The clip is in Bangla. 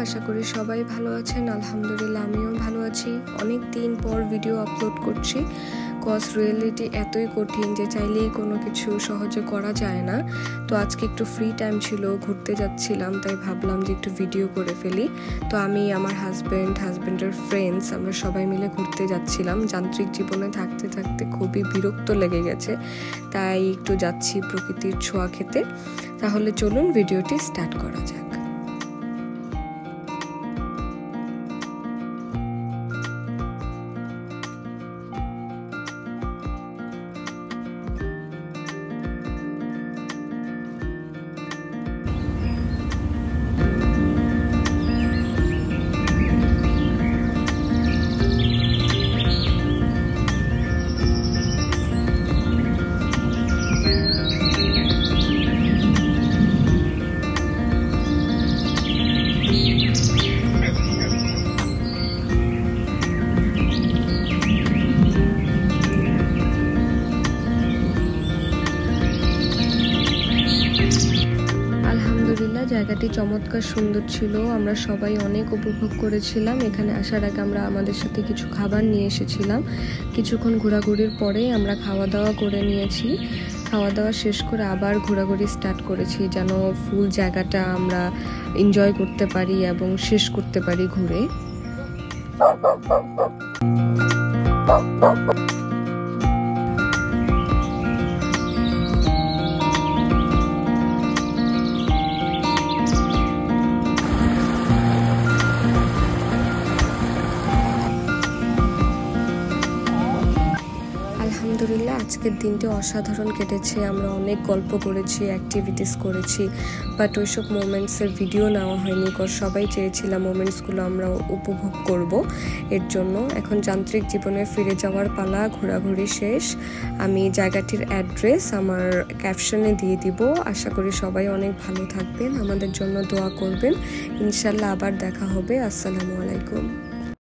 আশা করি সবাই ভালো আছেন। আলহামদুলিল্লাহ আমিও ভালো আছি। অনেক দিন পর ভিডিও আপলোড করছি, কজ রিয়েলিটি এতই কঠিন যে চাইলেই কোনো কিছু সহজে করা যায় না। তো আজকে একটু ফ্রি টাইম ছিল, ঘুরতে যাচ্ছিলাম, তাই ভাবলাম যে একটু ভিডিও করে ফেলি। তো আমি, আমার হাজব্যান্ডের ফ্রেন্ডস, আমরা সবাই মিলে ঘুরতে যাচ্ছিলাম। যান্ত্রিক জীবনে থাকতে থাকতে খুবই বিরক্ত লেগে গেছে, তাই একটু যাচ্ছি প্রকৃতির ছোঁয়া খেতে। তাহলে চলুন ভিডিওটি স্টার্ট করা যাক। জায়গাটি চমৎকার সুন্দর ছিল, আমরা সবাই অনেক উপভোগ করেছিলাম। এখানে আসার আগে আমরা আমাদের সাথে কিছু খাবার নিয়ে এসেছিলাম। কিছুক্ষণ ঘোরাঘুরির পরে আমরা খাওয়া দাওয়া করে নিয়েছি। খাওয়া দাওয়া শেষ করে আবার ঘোরাঘুরি স্টার্ট করেছি, যেন ফুল জায়গাটা আমরা এনজয় করতে পারি এবং শেষ করতে পারি ঘুরে। আলহামদুলিল্লাহ আজকের দিনটি অসাধারণ কেটেছে। আমরা অনেক গল্প করেছি, অ্যাক্টিভিটিস করেছি, বাট ওইসব মোমেন্টসের ভিডিও নেওয়া হয়নি, কজ সবাই চেয়েছিলাম মোমেন্টসগুলো আমরা উপভোগ করব। এর জন্য এখন যান্ত্রিক জীবনে ফিরে যাওয়ার পালা, ঘোরাঘুরি শেষ। আমি জায়গাটির অ্যাড্রেস আমার ক্যাপশনে দিয়ে দিব। আশা করি সবাই অনেক ভালো থাকবেন, আমাদের জন্য দোয়া করবেন। ইনশাল্লাহ আবার দেখা হবে। আসসালামু আলাইকুম।